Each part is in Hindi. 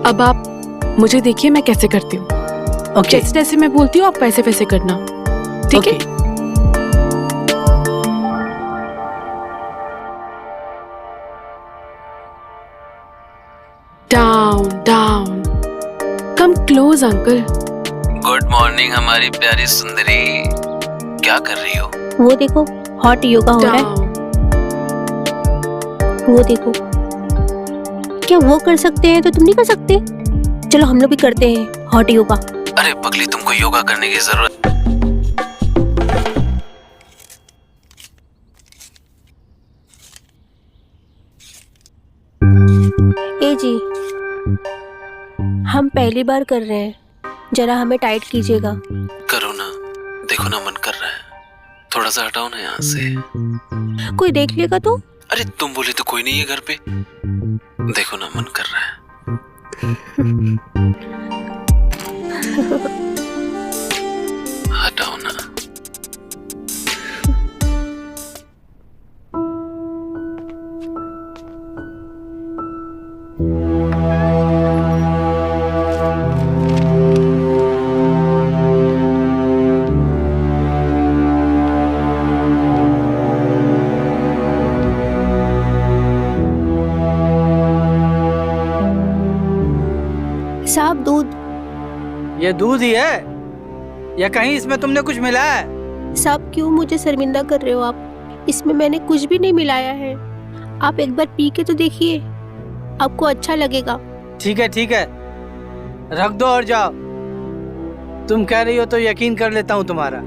अब आप मुझे देखिए मैं कैसे करती हूँ। ओके जैसे जैसे मैं बोलती हूँ आप वैसे वैसे करना, ठीक है? Down down, come close uncle. Good morning हमारी प्यारी सुंदरी, क्या कर रही हो? वो देखो हॉट योगा हो रहा है। वो देखो, क्या वो कर सकते हैं तो तुम नहीं कर सकते? चलो हम लोग भी करते हैं हॉट योगा। अरे पगली, तुमको योगा करने की जरूरत। ए जी, हम पहली बार कर रहे हैं, जरा हमें टाइट कीजिएगा। करो ना, देखो ना मन कर रहा है, थोड़ा सा हटाओ ना यहाँ से। कोई देख लेगा तो? अरे तुम बोले तो कोई नहीं है घर पे, देखो ना मन कर रहा है। हटाओ ना। साहब दूध। ये दूध ही है या कहीं इसमें तुमने कुछ मिलाया है? साहब क्यों मुझे शर्मिंदा कर रहे हो आप? इसमें मैंने कुछ भी नहीं मिलाया है। आप एक बार पी के तो देखिए, आपको अच्छा लगेगा। ठीक है, रख दो और जाओ। तुम कह रही हो तो यकीन कर लेता हूँ तुम्हारा।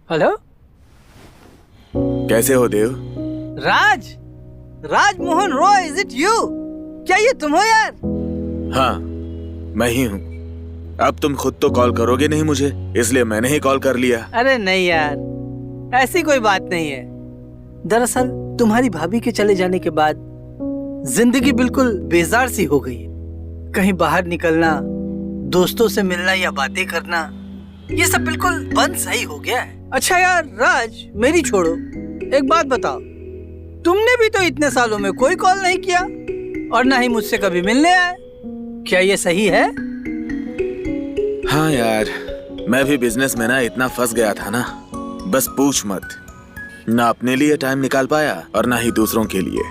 हेलो, कैसे हो Dev? Raj Mohan Roy, is it you? क्या ये तुम हो यार? हाँ, मैं ही हूँ। अब तुम खुद तो कॉल करोगे नहीं मुझे, इसलिए मैंने ही कॉल कर लिया। अरे नहीं यार, ऐसी कोई बात नहीं है। दरअसल तुम्हारी भाभी के चले जाने के बाद जिंदगी बिल्कुल बेजार सी हो गई है। कहीं बाहर निकलना, दोस्तों से मिलना या बातें करना, ये सब बिल्कुल बंद सही हो गया है। अच्छा यार राज, मेरी छोड़ो, एक बात बताओ, तुमने भी तो इतने सालों में कोई कॉल नहीं किया और ना ही मुझसे कभी मिलने आए, क्या ये सही है? हाँ यार, मैं भी बिजनेस में ना इतना फंस गया था ना, बस पूछ मत। ना अपने लिए टाइम निकाल पाया और ना ही दूसरों के लिए।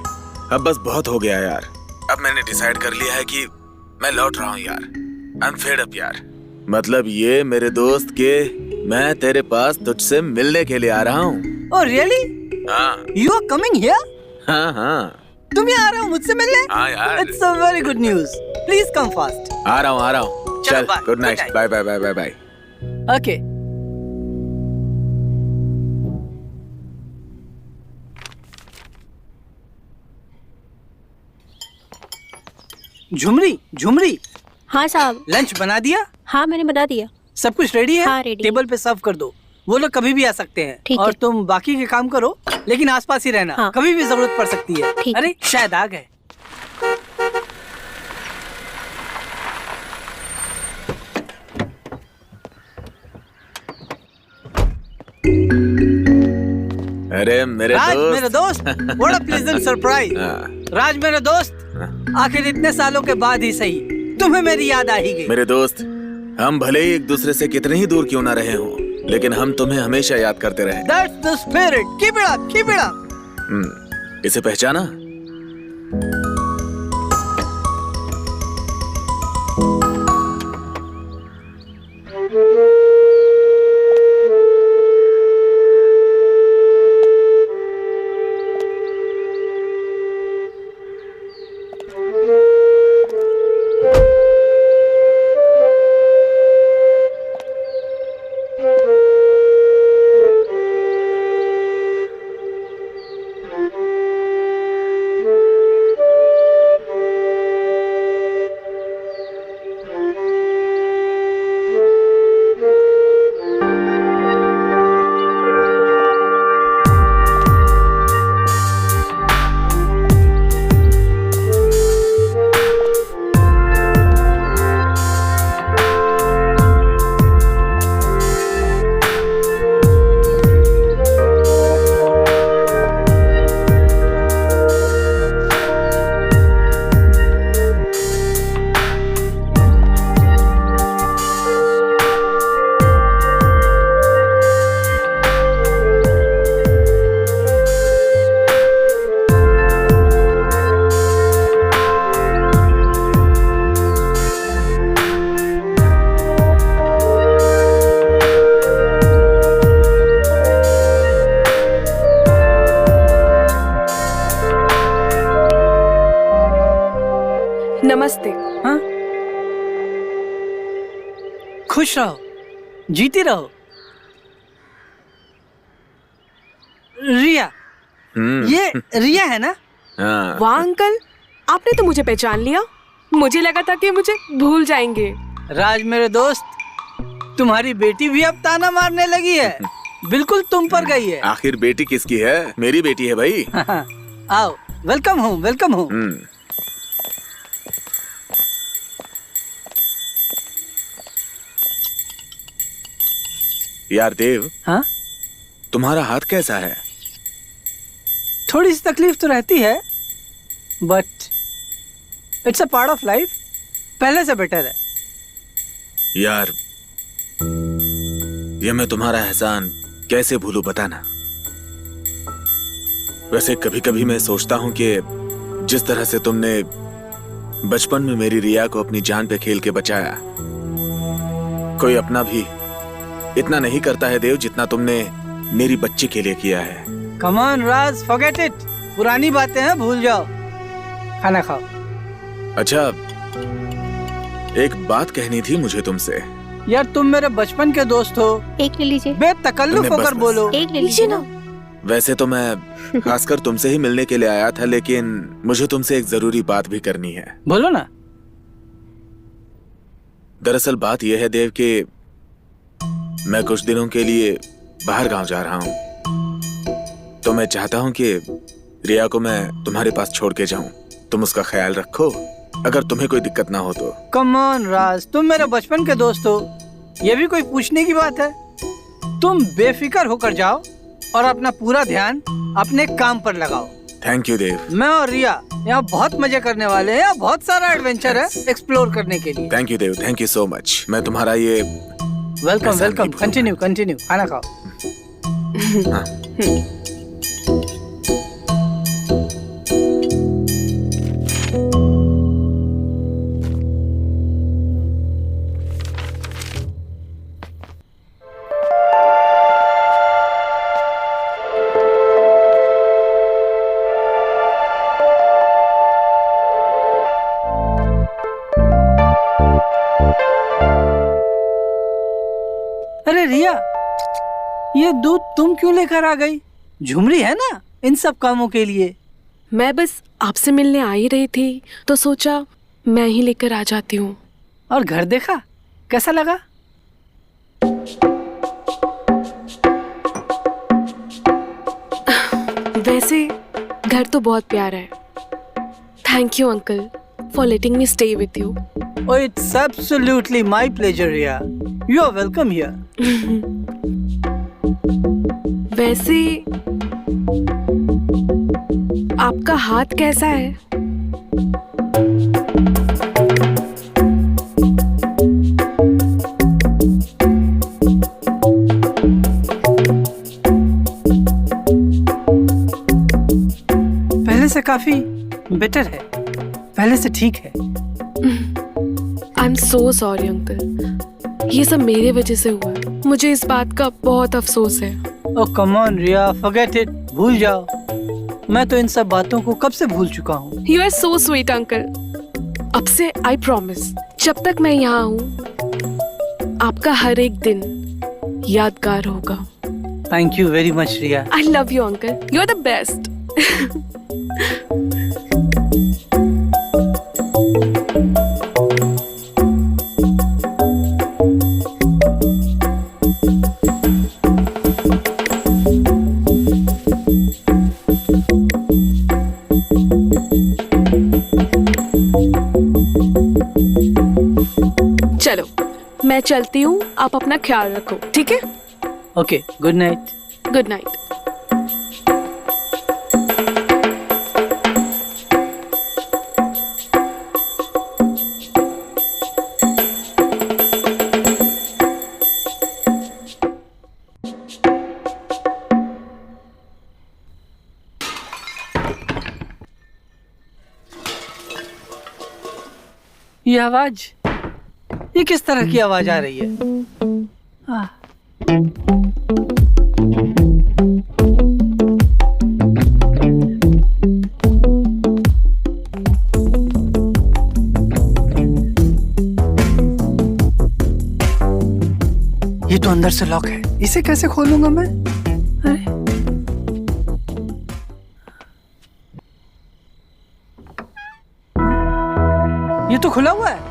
अब बस बहुत हो गया यार। अब मैंने डिसाइड कर लिया है कि मैं लौट रहा हूँ यार। आई एम फेड अप यार। मतलब ये मेरे दोस्त के, मैं तेरे पास तुझसे मिलने के लिए आ रहा हूँ। Oh really? हाँ। You are coming here? हाँ। तुम यहाँ आ रहे हो मुझसे मिलने? हाँ यार। It's a very good news. Please come fast. आ रहा हूँ। चल, good night, bye bye bye bye bye. Okay. Jhumri. हाँ साहब। लंच बना दिया? हाँ मैंने बना दिया। सब कुछ रेडी है? हाँ रेडी। टेबल पे सर्व कर दो, वो लोग कभी भी आ सकते हैं। ठीक और है। तुम बाकी के काम करो, लेकिन आसपास ही रहना। हाँ। कभी भी जरूरत पड़ सकती है। ठीक। अरे शायद आ गए। अरे मेरे राज दोस्त। मेरे दोस्त, व्हाट अ प्लेजेंट सरप्राइज। राज मेरे दोस्त, आखिर इतने सालों के बाद ही सही तुम्हें मेरी याद आ ही गई। मेरे दोस्त, हम भले ही एक दूसरे से कितने ही दूर क्यों ना रहे हों, लेकिन हम तुम्हें हमेशा याद करते रहे। That's the spirit. Keep it up, keep it up. इसे पहचाना? खुश रहो, जीती रहो। रिया, ये रिया है ना? हाँ। वाह अंकल, आपने तो मुझे पहचान लिया। मुझे लगा था कि मुझे भूल जाएंगे। राज मेरे दोस्त, तुम्हारी बेटी भी अब ताना मारने लगी है। बिल्कुल तुम पर गई है। आखिर बेटी किसकी है? मेरी बेटी है भाई। आओ, वेलकम हूँ, वेलकम हूँ। यार देव, हाँ, तुम्हारा हाथ कैसा है? थोड़ी सी तकलीफ तो रहती है, but it's a part of life. पहले से बेटर है। यार, ये मैं तुम्हारा एहसान कैसे भूलूं, बताना। वैसे कभी कभी मैं सोचता हूं कि जिस तरह से तुमने बचपन में मेरी रिया को अपनी जान पे खेल के बचाया, कोई अपना भी इतना नहीं करता है देव, जितना तुमने मेरी बच्ची के लिए किया है। Come on Raj, forget it. पुरानी बातें हैं, भूल जाओ। खाना खाओ। अच्छा, एक बात कहनी थी मुझे तुमसे। यार, तुम मेरे बचपन के दोस्त हो। एक ले लीजिए। बेतकल्लुफ बस, होकर बस। बोलो। एक ले लीजिए ना। वैसे तो मैं खासकर तुमसे ही मिलने के लिए आया था, लेकिन मुझे तुमसे एक जरूरी बात भी करनी है। बोलो ना। दरअसल बात यह है देव कि मैं कुछ दिनों के लिए बाहर गांव जा रहा हूं, तो मैं चाहता हूं कि रिया को मैं तुम्हारे पास छोड़ के जाऊं। तुम उसका ख्याल रखो, अगर तुम्हें कोई दिक्कत ना हो तो। कम ऑन राज, तुम मेरे बचपन के दोस्त हो, ये भी कोई पूछने की बात है? तुम बेफिक्र होकर जाओ और अपना पूरा ध्यान अपने काम पर लगाओ। थैंक यू देव। मैं और रिया यहाँ बहुत मजे करने वाले हैं। बहुत सारा एडवेंचर है एक्सप्लोर करने के लिए। Thank you Dev, thank you so much. मैं तुम्हारा ये वेलकम एहसान वेलकम। नहीं भूलूंगा। कंटिन्यू कंटिन्यू, खाना खाओ। हाँ। अरे रिया, ये दूध तुम क्यों लेकर आ गई? झुमरी है ना इन सब कामों के लिए। मैं बस आपसे मिलने आ ही रही थी, तो सोचा मैं ही लेकर आ जाती हूँ। और घर देखा, कैसा लगा? वैसे घर तो बहुत प्यारा है। Thank you uncle for letting me stay with you. Oh, it's absolutely my pleasure, Riya. You are welcome here. वैसे आपका हाथ कैसा है? पहले से काफी बेटर है, पहले से ठीक है। I am so sorry uncle, ये सब मेरे वजह से हुआ है। मुझे इस बात का बहुत अफसोस है। Oh, come on, Riya, forget it. भूल जाओ। मैं तो इन सब बातों को कब से भूल चुका हूँ। You are so sweet uncle. अब से आई प्रॉमिस, जब तक मैं यहाँ हूँ आपका हर एक दिन यादगार होगा। Thank you very much, Riya. I love you uncle, you are the best. चलो मैं चलती हूँ, आप अपना ख्याल रखो, ठीक है? Okay, good night. Good night. ये आवाज, ये किस तरह की आवाज आ रही है? आह, तो अंदर से लॉक है, इसे कैसे खोलूंगा मैं? अरे ये तो खुला हुआ है।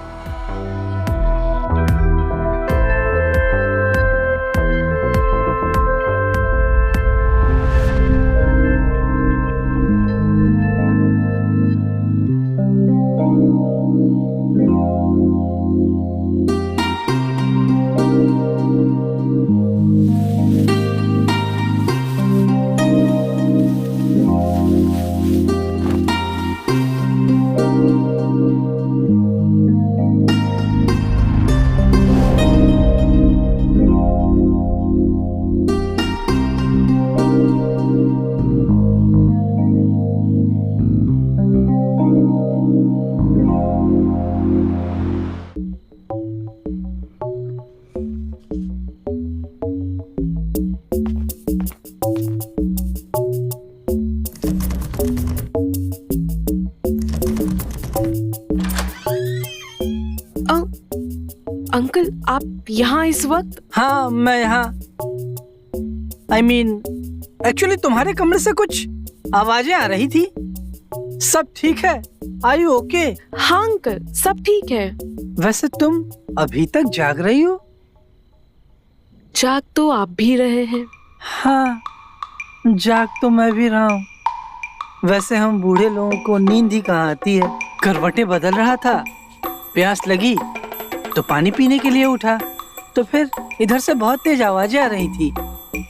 अंकल आप यहाँ इस वक्त? हाँ मैं यहाँ एक्चुअली तुम्हारे कमरे से कुछ आवाजें आ रही थी। सब ठीक है? Are you okay? हाँ अंकल सब ठीक है। वैसे तुम अभी तक जाग रही हो? जाग तो आप भी रहे हैं। हाँ जाग तो मैं भी रहा हूँ। वैसे हम बूढ़े लोगों को नींद ही कहाँ आती है। करवटें बदल रहा था, प्यास लगी तो पानी पीने के लिए उठा, तो फिर इधर से बहुत तेज आवाजें आ रही थी,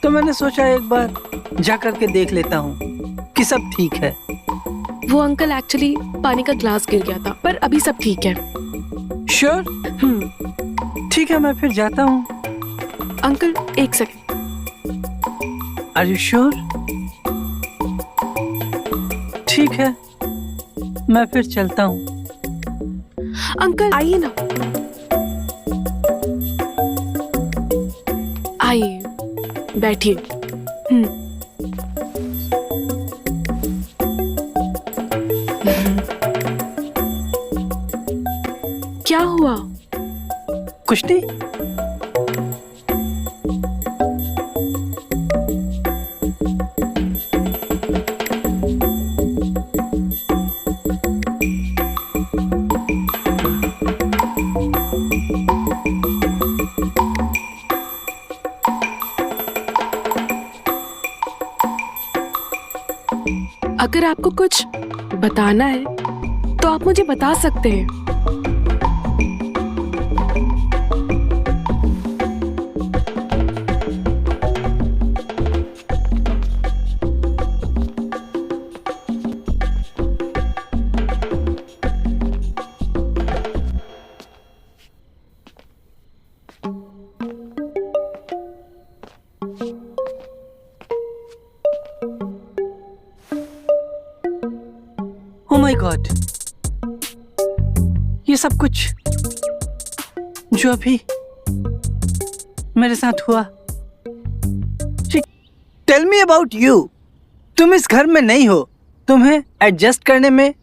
तो मैंने सोचा एक बार जा करके देख लेता हूँ कि सब ठीक है। वो अंकल एक्चुअली पानी का ग्लास गिर गया था, पर अभी सब ठीक है। श्योर? ठीक है मैं फिर जाता हूँ। अंकल एक सेकंड। Are you sure? ठीक है मैं फिर चलता हूँ। अंकल आइए ना, आइए बैठिए। क्या हुआ? कुछ नहीं। अगर आपको कुछ बताना है तो आप मुझे बता सकते हैं। Oh my God! ये सब कुछ जो अभी मेरे साथ हुआ। Tell me about you. तुम इस घर में नहीं हो, तुम्हें एडजस्ट करने में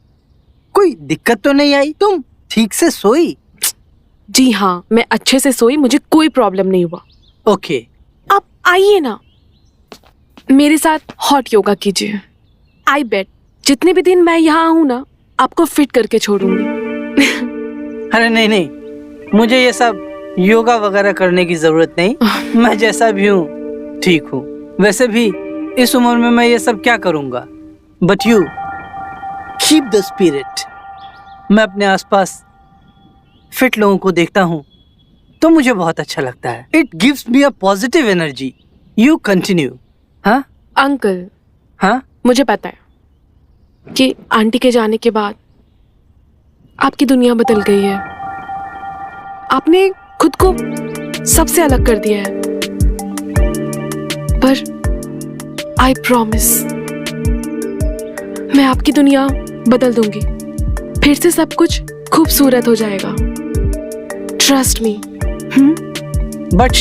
कोई दिक्कत तो नहीं आई? तुम ठीक से सोई? जी हाँ मैं अच्छे से सोई, मुझे कोई प्रॉब्लम नहीं हुआ। ओके आप आइए ना, मेरे साथ हॉट योगा कीजिए। आई बेट जितने भी दिन मैं यहाँ हूँ ना, आपको फिट करके छोड़ूंगी। अरे नहीं नहीं, मुझे ये सब योगा वगैरह करने की जरूरत नहीं। मैं जैसा भी हूँ ठीक हूँ। वैसे भी इस उम्र में मैं ये सब क्या करूँगा। But you keep the spirit. मैं अपने आसपास फिट लोगों को देखता हूँ तो मुझे बहुत अच्छा लगता है। It gives me a positive energy. You continue. हाँ अंकल, हाँ मुझे पता है कि आंटी के जाने के बाद आपकी दुनिया बदल गई है। आपने खुद को सबसे अलग कर दिया है, पर आई प्रॉमिस मैं आपकी दुनिया बदल दूंगी। फिर से सब कुछ खूबसूरत हो जाएगा। Trust me. बट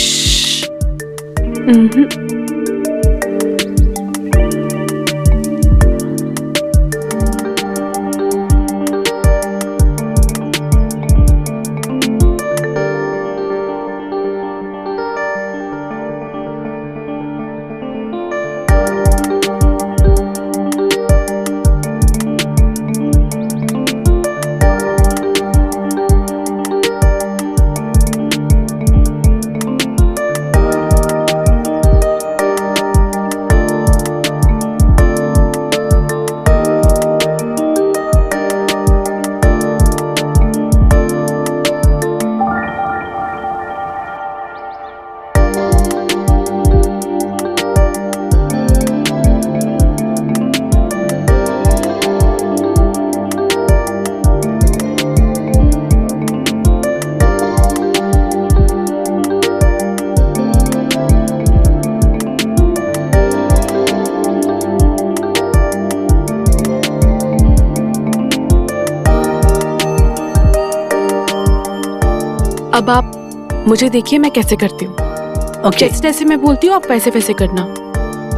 अब आप मुझे देखिए मैं कैसे करती हूँ। ओके जैसे जैसे मैं बोलती हूँ आप वैसे वैसे करना,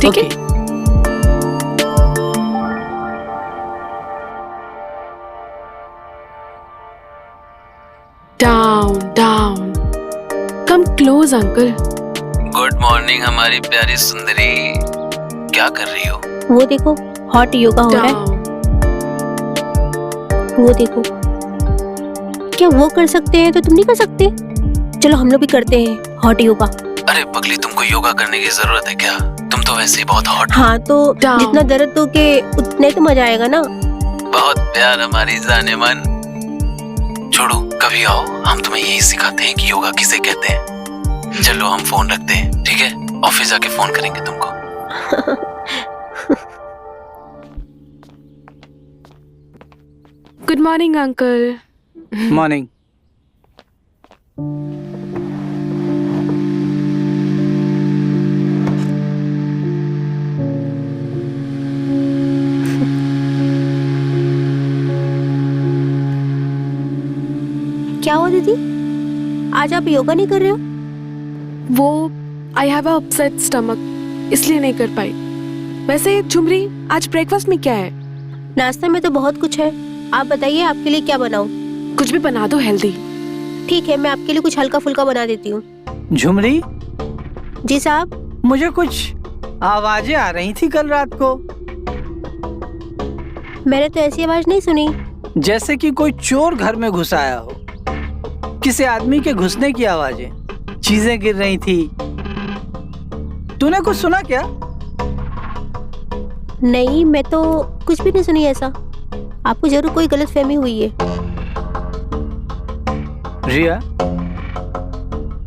ठीक है? Down down, come close uncle. Good morning हमारी प्यारी सुंदरी, क्या कर रही हो? वो देखो हॉट योगा हो रहा है, डाउन। वो देखो। क्या वो कर सकते हैं तो तुम नहीं कर सकते? चलो हम लोग भी करते हैं हॉट योगा। अरे पगली, तुमको योगा करने की जरूरत है क्या? तुम तो वैसे ही बहुत हॉट। हाँ तो Down. जितना दर्द दोगे उतने तो मजा आएगा ना। बहुत प्यार हमारी जाने मन। छोड़ो, कभी आओ, हम तुम्हें यही सिखाते हैं कि योगा किसे कहते हैं। चलो हम फोन रखते हैं, ठीक है? ऑफिस जाके फोन करेंगे तुमको। Good morning uncle. मॉर्निंग। क्या हुआ दीदी, आज आप योगा नहीं कर रहे हो? वो I have a upset stomach, इसलिए नहीं कर पाई। वैसे झुमरी, आज ब्रेकफास्ट में क्या है? नाश्ते में तो बहुत कुछ है, आप बताइए आपके लिए क्या बनाऊं? कुछ भी बना दो हेल्दी। ठीक है, मैं आपके लिए कुछ हल्का फुल्का बना देती हूँ। झुमरी, जी साहब। मुझे कुछ आवाजें आ रही थी कल रात को, मैंने तो ऐसी आवाज नहीं सुनी। जैसे कि कोई चोर घर में घुस आया हो। किसी आदमी के घुसने की आवाजें, चीजें गिर रही थी। तूने कुछ सुना क्या? नहीं, मैं तो कुछ भी नहीं सुनी ऐसा। आपको जरूर कोई गलतफहमी हुई है। रिया,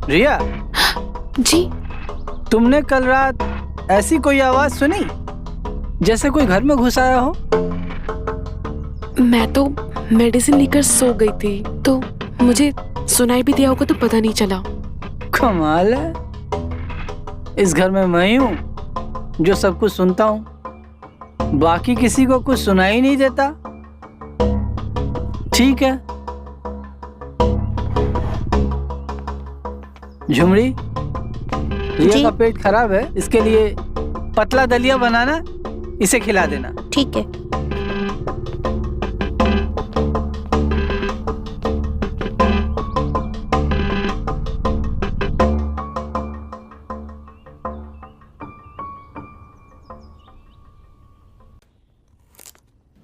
रिया, जी? तुमने कल रात ऐसी कोई आवाज सुनी जैसे कोई घर में घुस आया हो? मैं तो मेडिसिन लेकर सो गई थी, तो मुझे सुनाई भी दिया होगा तो पता नहीं चला। कमाल है, इस घर में मैं ही हूँ जो सब कुछ सुनता हूँ, बाकी किसी को कुछ सुनाई नहीं देता। ठीक है झुमरी, रिया जी? का पेट खराब है, इसके लिए पतला दलिया बनाना, इसे खिला देना। ठीक है।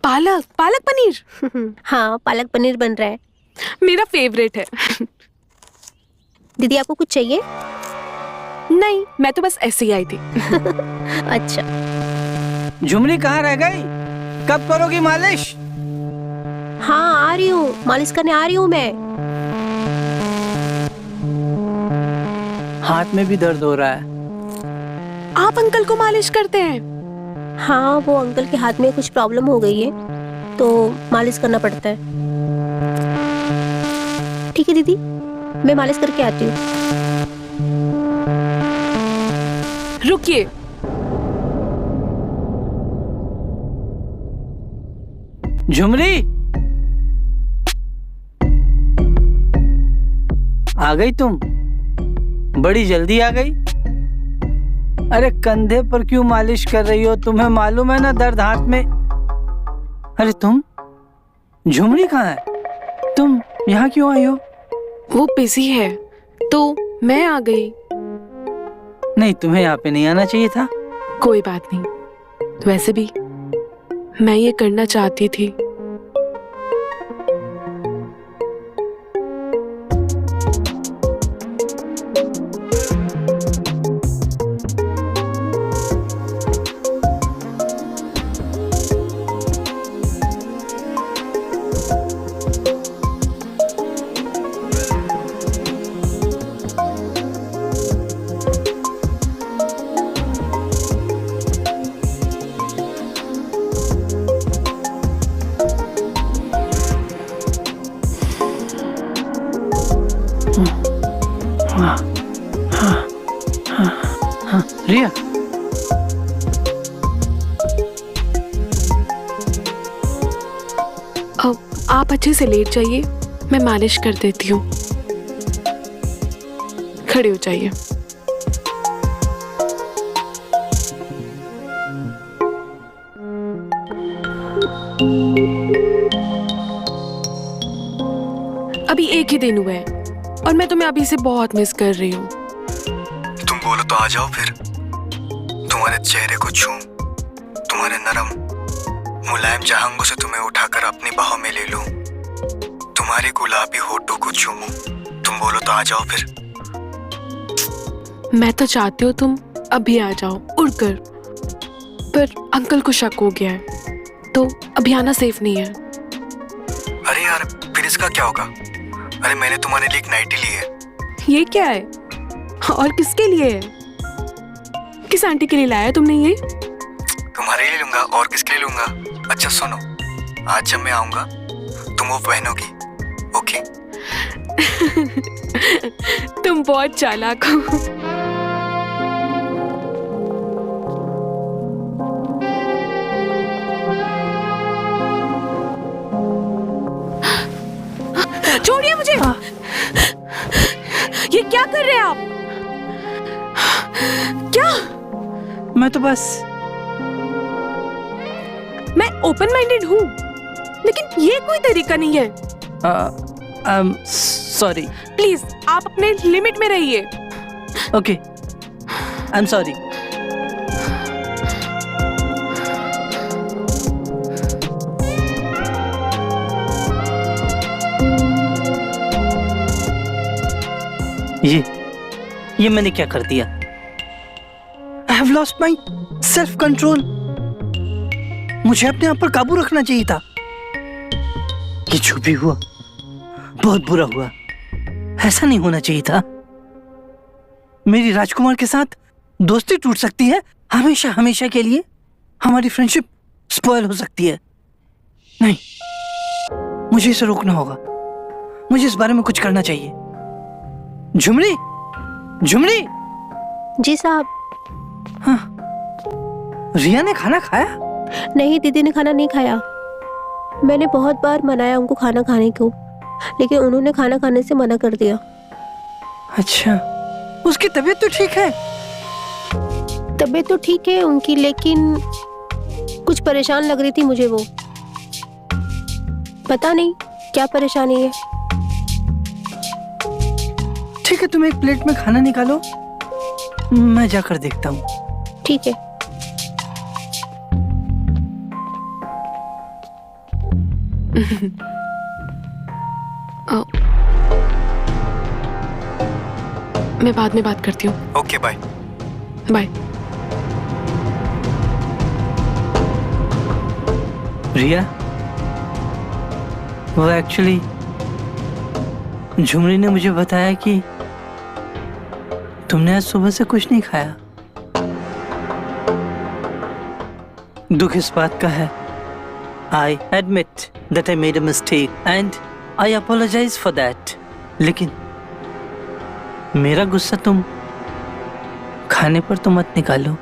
पालक पालक पनीर हाँ, पालक पनीर बन रहा है। मेरा फेवरेट है। दीदी आपको कुछ चाहिए? नहीं, मैं तो बस ऐसे ही आई थी। अच्छा। झुमरी कहाँ रह गई? कब करोगी मालिश? हाँ, आ रही हूँ, मालिश करने आ रही हूँ मैं। हाथ में भी दर्द हो रहा है। आप अंकल को मालिश करते हैं? हाँ, वो अंकल के हाथ में कुछ प्रॉब्लम हो गई है तो मालिश करना पड़ता है। ठीक है दीदी, मैं मालिश करके आती हूँ। रुकिए, झुमरी, आ गई तुम? बड़ी जल्दी आ गई। अरे कंधे पर क्यों मालिश कर रही हो? तुम्हें मालूम है ना दर्द हाथ में। अरे तुम, झुमरी कहाँ है? तुम यहाँ क्यों आई हो? वो बिजी है तो मैं आ गई। नहीं, तुम्हें यहाँ पे नहीं आना चाहिए था। कोई बात नहीं, वैसे भी मैं ये करना चाहती थी। रिया, अब आप अच्छे से लेट जाइए, मैं मालिश कर देती हूँ। खड़े हो जाइए। अभी एक ही दिन हुआ है और मैं तुम्हें अभी से बहुत मिस कर रही हूँ। तुम बोलो तो आ जाओ फिर। तुम्हारे चेहरे को छूं, तुम्हारे नरम मुलायम जाहंगों से तुम्हें उठाकर अपनी बाहों में ले लूं, तुम्हारे गुलाबी होठों को चूमूं। तुम बोलो तो आ जाओ फिर। मैं तो चाहती हूँ तुम अभी आ जाओ उड़कर, पर अंकल को शक हो गया है तो अभी आना सेफ नहीं है। अरे यार, फिर इसका क्या होगा? अरे मैंने तुम्हारे लिए एक नाइटी ली है। ये क्या है और किसके लिए है? किस आंटी के लिए लाया तुमने ये? तुम्हारे लिए लूंगा और किसके लिए लूंगा? अच्छा सुनो, आज जब मैं आऊंगा तुम वो पहनोगी, ओके? तुम बहुत चालाक हो। छोड़िए मुझे। ये क्या कर रहे हैं आप? क्या? मैं तो बस मैं ओपन माइंडेड हूँ, लेकिन ये कोई तरीका नहीं है। सॉरी। प्लीज आप अपने लिमिट में रहिए। Okay, I am sorry. ये मैंने क्या कर दिया? I have lost my self control. मुझे अपने आप पर काबू रखना चाहिए था। ये जो भी हुआ बहुत बुरा हुआ, ऐसा नहीं होना चाहिए था। मेरी राजकुमार के साथ दोस्ती टूट सकती है हमेशा हमेशा के लिए। हमारी फ्रेंडशिप स्पॉइल हो सकती है। नहीं, मुझे इसे रोकना होगा। मुझे इस बारे में कुछ करना चाहिए। झुमरी, झुमरी। जी साहब। हाँ, रिया ने खाना खाया? नहीं, दीदी ने खाना नहीं खाया। मैंने बहुत बार मनाया उनको खाना खाने को, लेकिन उन्होंने खाना खाने से मना कर दिया। अच्छा, उसकी तबीयत तो ठीक है? तबीयत तो ठीक है उनकी, लेकिन कुछ परेशान लग रही थी मुझे वो। पता नहीं क्या परेशानी है। ठीक है, तुम एक प्लेट में खाना निकालो, मैं जाकर देखता हूँ। ठीक है। मैं बाद में बात करती हूँ। Okay, bye. बाय। रिया, वो एक्चुअली झुमरी ने मुझे बताया कि तुमने आज सुबह से कुछ नहीं खाया। दुख इस बात का है, I admit that I made a mistake and I apologize for that. लेकिन मेरा गुस्सा तुम खाने पर तो मत निकालो।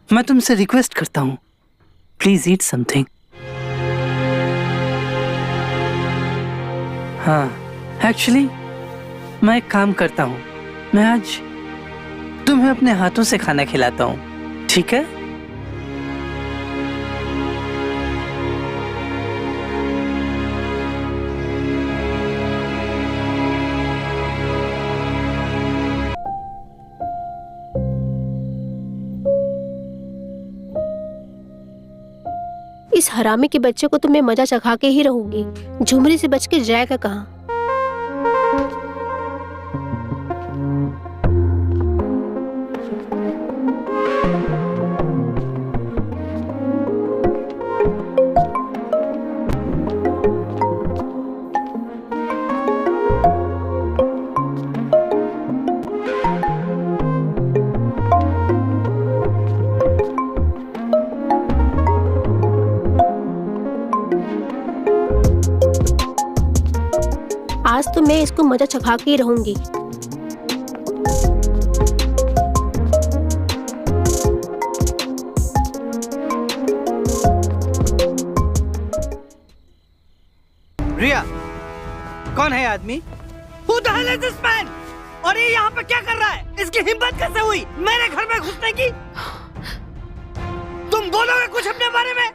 मैं तुमसे रिक्वेस्ट करता हूँ, प्लीज ईट समथिंग। हाँ, एक्चुअली मैं एक काम करता हूँ, मैं आज तुम्हें अपने हाथों से खाना खिलाता हूँ, ठीक है? इस हरामी के बच्चे को तो मैं मजा चखा के ही रहूंगी। झुमरी से बच के जाएगा कहाँ? आज तो मैं इसको मजा चखा के ही रहूंगी। रिया, कौन है आदमी? Who the hell is this man? और ये यहाँ पे क्या कर रहा है? इसकी हिम्मत कैसे हुई मेरे घर में घुसने की? तुम बोलोगे कुछ अपने बारे में?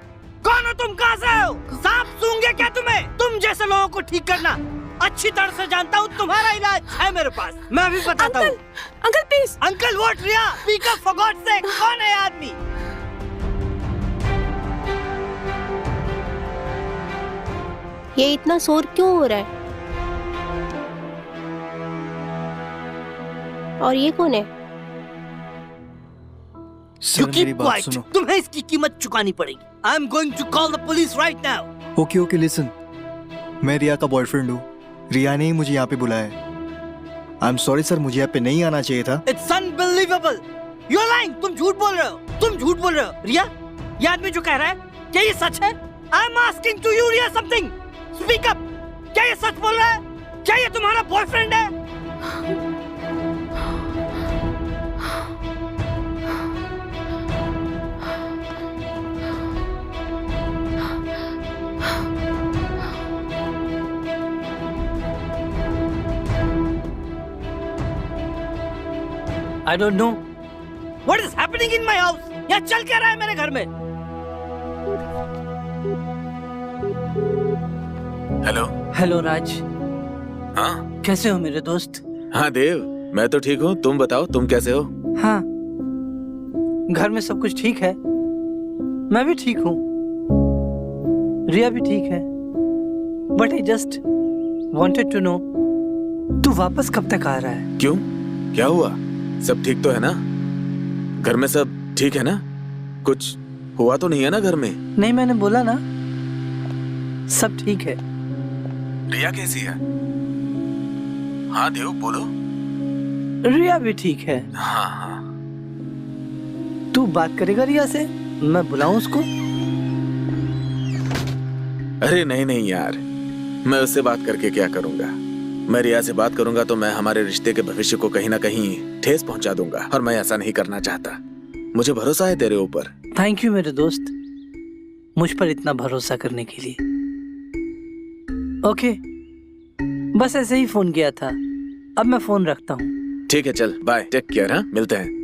कौन हो तुम? कहाँ से हो? सांप सूंघे क्या तुम्हें? तुम जैसे लोगों को ठीक करना अच्छी तरह से जानता हूँ। तुम्हारा इलाज है मेरे पास, मैं भी बताता हूँ। Uncle please. Uncle what Riya? Speak up for God sake. कौन है ये आदमी? ये इतना शोर क्यों हो रहा है? और ये कौन है? सर मेरी बात सुनो। तुम्हें इसकी कीमत चुकानी पड़ेगी। I am going to call the police right now. Okay okay listen, मैं रिया का बॉयफ्रेंड हूँ। रिया ने ही मुझे यहाँ पे बुलाया है। आई एम सॉरी सर, मुझे यहाँ पे नहीं आना चाहिए था। It's unbelievable. You are lying. तुम झूठ बोल रहे हो। तुम झूठ बोल रहे हो। रिया, ये आदमी जो कह रहा है क्या ये सच है? I am asking to you Riya something. Speak up. क्या ये सच बोल रहा है? क्या ये तुम्हारा बॉयफ्रेंड है? I don't know. What is happening in my house? यहाँ चल क्या रहा है मेरे घर में? हेलो। हेलो राज। हाँ कैसे हो मेरे दोस्त? हाँ देव, मैं तो ठीक हूँ। तुम बताओ, तुम कैसे हो? हाँ, घर में सब कुछ ठीक है। मैं भी ठीक हूँ। रिया भी ठीक है। But I just wanted to know, तू वापस कब तक आ रहा है? क्यों, क्या हुआ? सब ठीक तो है ना? घर में सब ठीक है ना? कुछ हुआ तो नहीं है ना घर में? नहीं, मैंने बोला ना सब ठीक है। रिया कैसी है? हाँ देव बोलो। रिया भी ठीक है। हाँ हाँ। तू बात करेगा रिया से? मैं बुलाऊं उसको? अरे नहीं नहीं यार, मैं उससे बात करके क्या करूंगा? मैं रिया से बात करूंगा तो मैं हमारे रिश्ते के भविष्य को कहीं ना कहीं ठेस पहुंचा दूंगा, और मैं ऐसा नहीं करना चाहता। मुझे भरोसा है तेरे ऊपर। थैंक यू मेरे दोस्त, मुझ पर इतना भरोसा करने के लिए। ओके, बस ऐसे ही फोन किया था। अब मैं फोन रखता हूँ। ठीक है, चल बाय, टेक केयर। हाँ, मिलते हैं।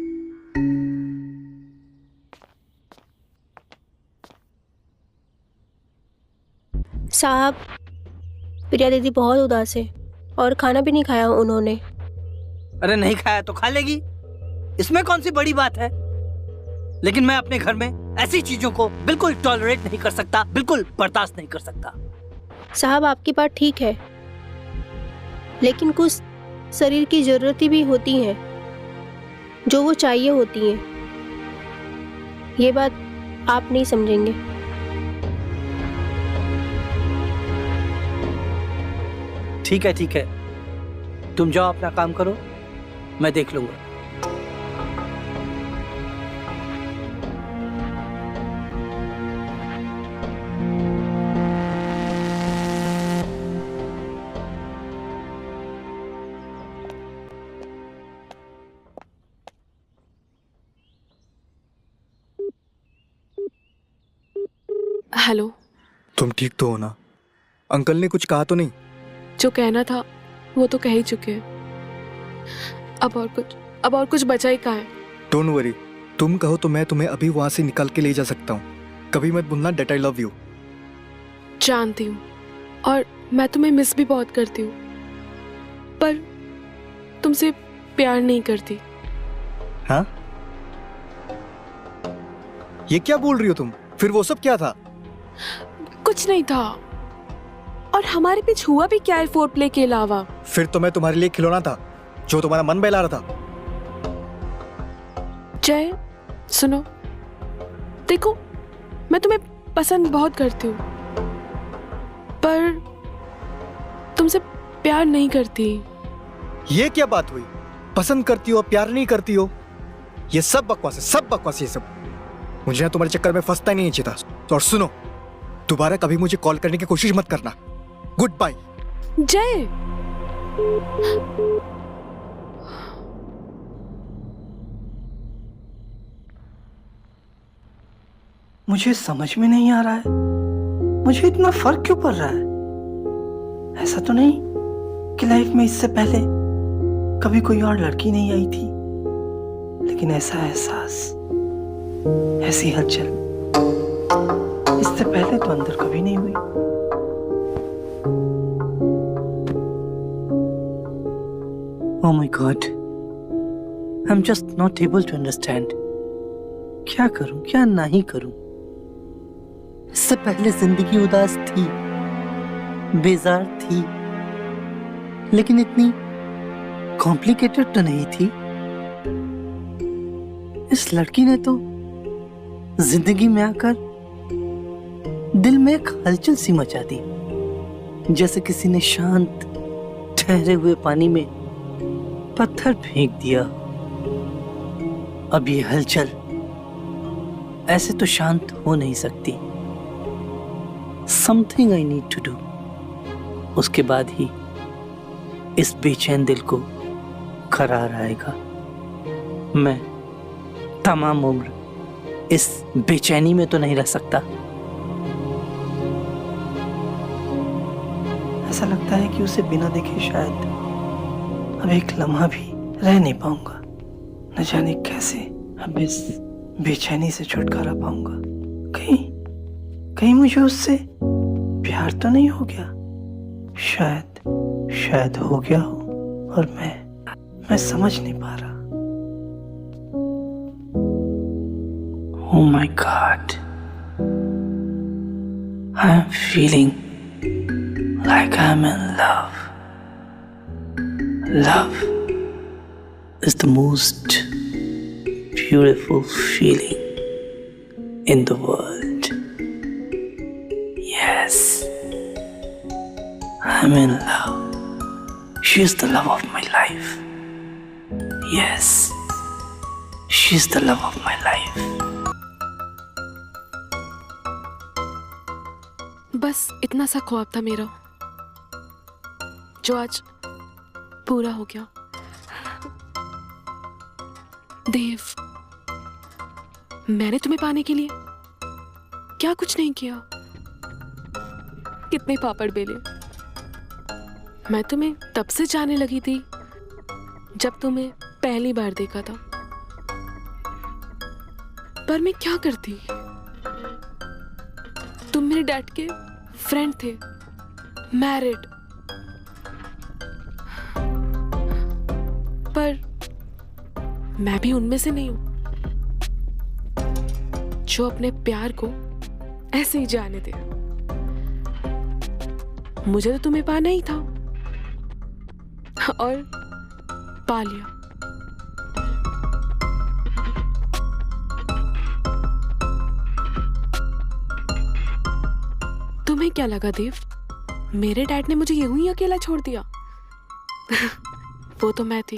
साहब, प्रिया दीदी बहुत उदास है और खाना भी नहीं खाया उन्होंने। अरे नहीं खाया तो खा लेगी, इसमें कौन सी बड़ी बात है? लेकिन मैं अपने घर में ऐसी चीजों को बिल्कुल टॉलरेट नहीं कर सकता, बिल्कुल बर्दाश्त नहीं कर सकता। साहब, आपकी बात ठीक है, लेकिन कुछ शरीर की जरूरतें भी होती हैं जो वो चाहिए होती हैं। ये बात आप नहीं समझेंगे। ठीक है ठीक है, तुम जाओ अपना काम करो, मैं देख लूंगा। हेलो। तुम ठीक तो हो ना? अंकल ने कुछ कहा तो नहीं? जो कहना था वो तो कह ही चुके हैं। अब और कुछ बचा ही कहाँ है? डोंट वरी, तुम कहो तो मैं तुम्हें अभी वहां से निकाल के ले जा सकता हूँ। कभी मत भूलना दैट आई लव यू। जानती हूँ, और मैं तुम्हें मिस भी बहुत करती हूँ, पर तुमसे प्यार नहीं करती। हाँ? ये क्या बोल रही हो तुम? फिर वो सब क्या था? कुछ नहीं था, और हमारे बीच हुआ भी क्या है फोर प्ले के अलावा? फिर तो मैं तुम्हारे लिए खिलौना था जो तुम्हारा मन बहला रहा था। जय, सुनो, देखो, मैं तुम्हें पसंद बहुत करती हूँ, पर तुमसे प्यार नहीं करती। ये क्या बात हुई? पसंद करती हो, प्यार नहीं करती हो? ये सब बकवास है, सब बकवास। ये सब मुझे ना तुम्हारे चक्कर में फंसता ही नहीं चाहिए। और सुनो, दोबारा कभी मुझे कॉल करने की कोशिश मत करना। Goodbye. जय, मुझे समझ में नहीं आ रहा है, मुझे इतना फर्क क्यों पड़ रहा है? ऐसा तो नहीं आपकी लाइफ में इससे पहले कभी कोई और लड़की नहीं आई थी, लेकिन ऐसा एहसास, ऐसी हलचल इससे पहले तो अंदर कभी नहीं हुई। Oh my God, I'm just not able to understand. क्या करूं, क्या नहीं करूं? इससे पहले जिंदगी उदास थी, बेजार थी, लेकिन इतनी कॉम्प्लिकेटेड तो नहीं थी। इस लड़की ने तो जिंदगी में आकर दिल में एक हलचल सी मचा दी, जैसे किसी ने शांत ठहरे हुए पानी में पत्थर फेंक दिया। अब ये हलचल ऐसे तो शांत हो नहीं सकती। Something I need to do. उसके बाद ही इस बेचैन दिल को करार आएगा। मैं तमाम उम्र इस बेचैनी में तो नहीं रह सकता। ऐसा लगता है कि उसे बिना देखे शायद अब एक लम्हा भी रह नहीं पाऊंगा। न जाने कैसे अब इस बेचैनी से छुटकारा पाऊंगा। कहीं मुझे उससे प्यार तो नहीं हो गया? शायद हो गया हो और मैं समझ नहीं पा रहा। Oh my God, I'm feeling like I'm in love. Love is the most beautiful feeling in the world. Yes, I'm in love. She's the love of my life. Yes, she's the love of my life. बस इतना सा ख्वाब था मेरा, जो आज पूरा हो गया। देव, मैंने तुम्हें पाने के लिए क्या कुछ नहीं किया। कितने पापड़ बेले। मैं तुम्हें तब से जाने लगी थी जब तुम्हें पहली बार देखा था, पर मैं क्या करती। तुम मेरे डैड के फ्रेंड थे, मैरिड, पर मैं भी उनमें से नहीं हूं जो अपने प्यार को ऐसे ही जाने दे। मुझे तो तुम्हें पाना ही था और पा लिया। तुम्हें क्या लगा देव, मेरे डैड ने मुझे यूं ही अकेला छोड़ दिया? वो तो मैं थी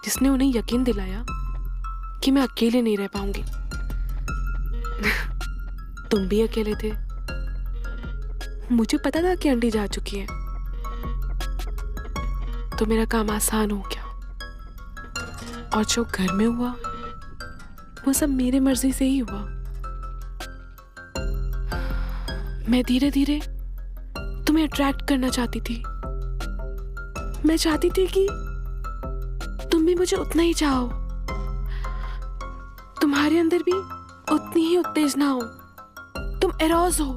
जिसने उन्हें यकीन दिलाया कि मैं अकेले नहीं रह पाऊंगी। तुम भी अकेले थे। मुझे पता था कि आंटी जा चुकी है, तो मेरा काम आसान हो गया। और जो घर में हुआ वो सब मेरे मर्जी से ही हुआ। मैं धीरे धीरे तुम्हें अट्रैक्ट करना चाहती थी। मैं चाहती थी कि तुम भी मुझे उतना ही चाहो, तुम्हारे अंदर भी उतनी ही उत्तेजना हो, तुम एरोज हो।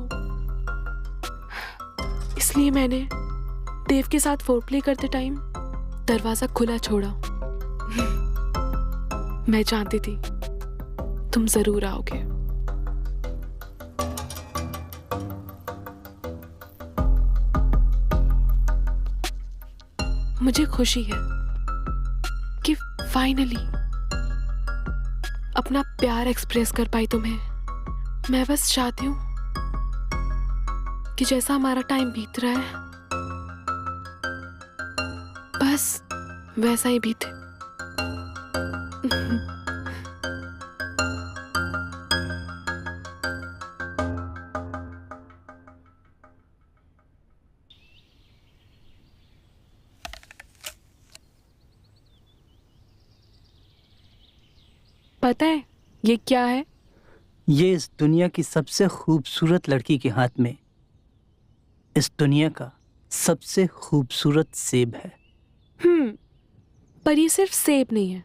इसलिए मैंने देव के साथ फोरप्ले करते टाइम दरवाजा खुला छोड़ा। मैं जानती थी तुम जरूर आओगे। मुझे खुशी है कि फाइनली अपना प्यार एक्सप्रेस कर पाई तुम्हें। मैं बस चाहती हूं कि जैसा हमारा टाइम बीत रहा है बस वैसा ही बीते। पता है ये क्या है? ये इस दुनिया की सबसे खूबसूरत लड़की के हाथ में इस दुनिया का सबसे खूबसूरत सेब है। पर ये सिर्फ सेब नहीं है,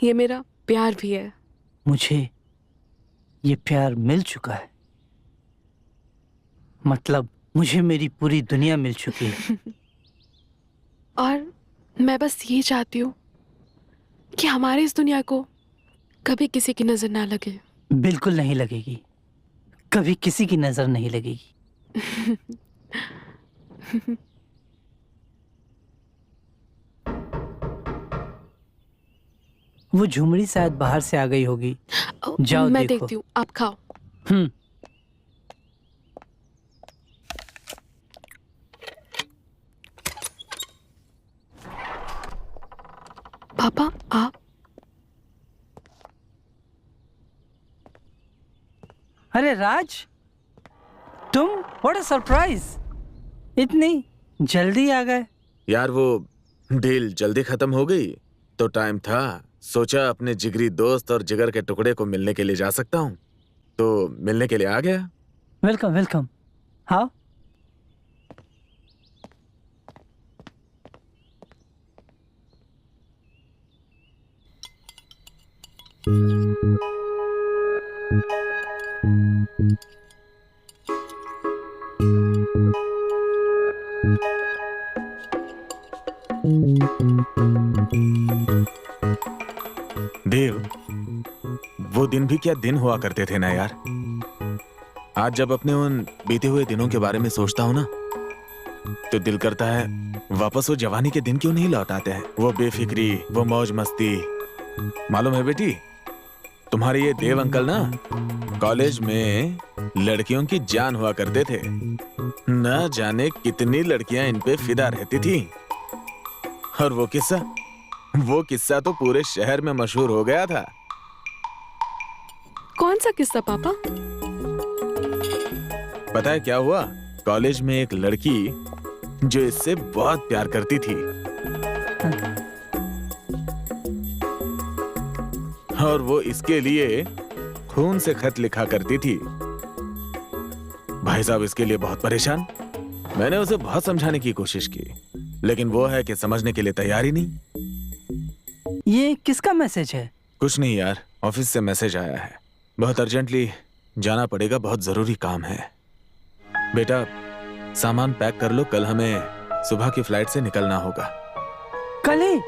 ये मेरा प्यार भी है। मुझे ये प्यार मिल चुका है, मतलब मुझे मेरी पूरी दुनिया मिल चुकी है। और मैं बस ये चाहती हूँ कि हमारे इस दुनिया को कभी किसी की नजर ना लगे। बिल्कुल नहीं लगेगी, कभी किसी की नजर नहीं लगेगी। वो झुमरी शायद बाहर से आ गई होगी। जाओ मैं देखो। देखती हूँ, आप खाओ। हम्म। पापा आप अरे राज, तुम, व्हाट अ सरप्राइज, इतनी जल्दी आ गए। यार वो डील जल्दी खत्म हो गई तो टाइम था, सोचा अपने जिगरी दोस्त और जिगर के टुकड़े को मिलने के लिए जा सकता हूँ, तो मिलने के लिए आ गया। Welcome welcome. हाँ, देव, वो दिन भी क्या दिन हुआ करते थे ना यार। आज जब अपने उन बीते हुए दिनों के बारे में सोचता हूँ ना, तो दिल करता है वापस वो जवानी के दिन क्यों नहीं लौट आते हैं। वो बेफिक्री, वो मौज मस्ती। मालूम है बेटी, तुम्हारे ये देव अंकल ना कॉलेज में लड़कियों की जान हुआ करते थे। न जाने कितनी लड़कियां इन पे फिदा रहती थी। और वो किस्सा तो पूरे शहर में मशहूर हो गया था। कौन सा किस्सा पापा? पता है क्या हुआ? कॉलेज में एक लड़की जो इससे बहुत प्यार करती थी, और वो इसके लिए खून से खत लिखा करती थी। भाई साहब इसके लिए बहुत परेशान। मैंने उसे बहुत समझाने की कोशिश की, लेकिन वो है कि समझने के लिए तैयार ही नहीं। ये किसका मैसेज है? कुछ नहीं यार, ऑफिस से मैसेज आया है, बहुत अर्जेंटली जाना पड़ेगा, बहुत जरूरी काम है। बेटा सामान पैक कर लो, कल हमें सुबह की फ्लाइट से निकलना होगा। कल ही?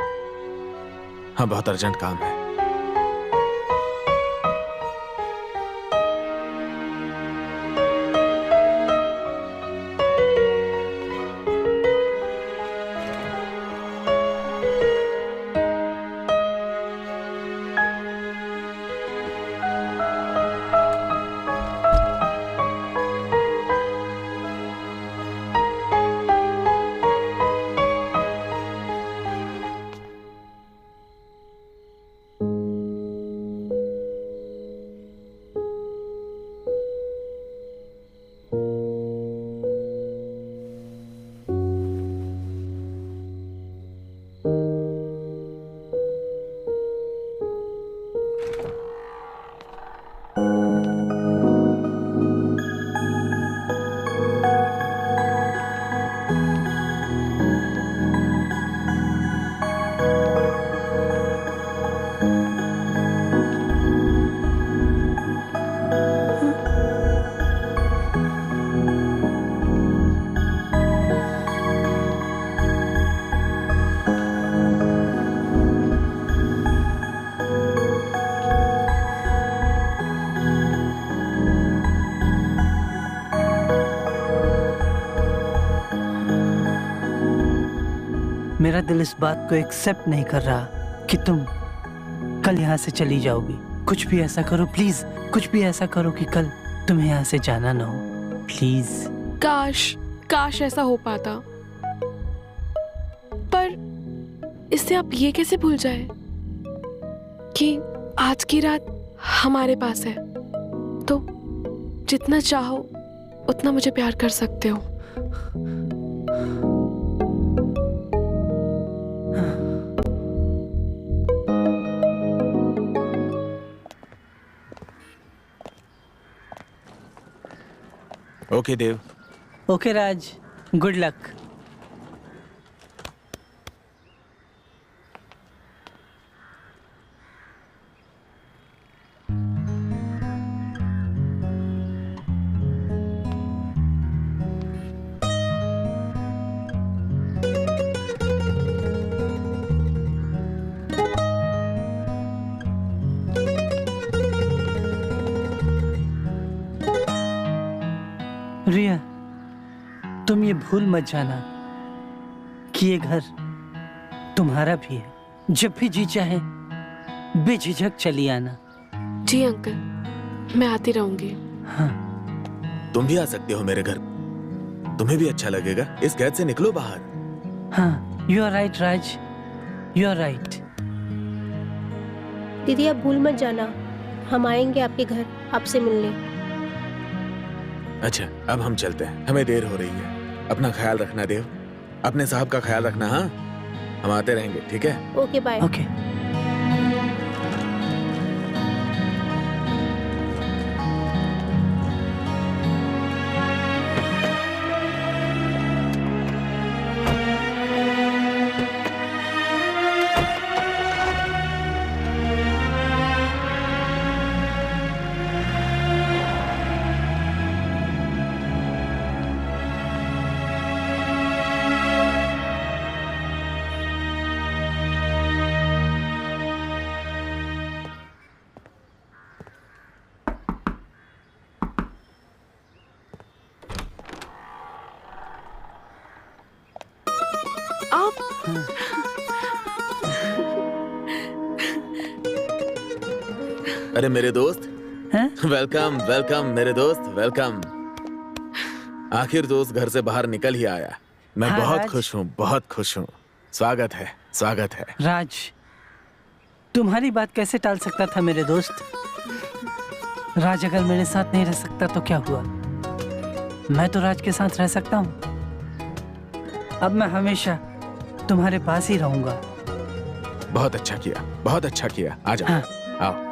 हाँ, बहुत अर्जेंट काम है। मेरा दिल इस बात को एक्सेप्ट नहीं कर रहा कि तुम कल यहाँ से चली जाओगी। कुछ भी ऐसा करो प्लीज, कुछ भी ऐसा करो कि कल तुम्हें यहाँ से जाना ना हो, प्लीज। काश ऐसा हो पाता, पर इससे आप ये कैसे भूल जाए कि आज की रात हमारे पास है, तो जितना चाहो उतना मुझे प्यार कर सकते हो। ओके देव। ओके राज, गुड लक। रिया, तुम ये भूल मत जाना कि ये घर तुम्हारा भी है। जब भी जी चाहे बेझिझक चली आना। जी अंकल, मैं आती रहूंगी। हाँ, तुम भी आ सकते हो मेरे घर, तुम्हें भी अच्छा लगेगा। इस कैद से निकलो बाहर। हाँ, you are right Raj, you are right. दीदी आप भूल मत जाना, हम आएंगे आपके घर आपसे मिलने। अच्छा, अब हम चलते हैं, हमें देर हो रही है। अपना ख्याल रखना देव, अपने साहब का ख्याल रखना। हाँ, हम आते रहेंगे, ठीक है? Okay bye. ओके। आप अरे मेरे दोस्त, हैं? वेलकम वेलकम मेरे दोस्त, वेलकम। आखिर दोस्त घर से बाहर निकल ही आया। मैं हाँ, बहुत राज। खुश हूँ, बहुत खुश हूँ। स्वागत है, स्वागत है। राज, तुम्हारी बात कैसे टाल सकता था मेरे दोस्त? राज अगर मेरे साथ नहीं रह सकता तो क्या हुआ? मैं तो राज के साथ रह सकता हूँ। अब मैं हमेशा तुम्हारे पास ही रहूंगा। बहुत अच्छा किया, बहुत अच्छा किया। आ जाओ, हाँ। आओ।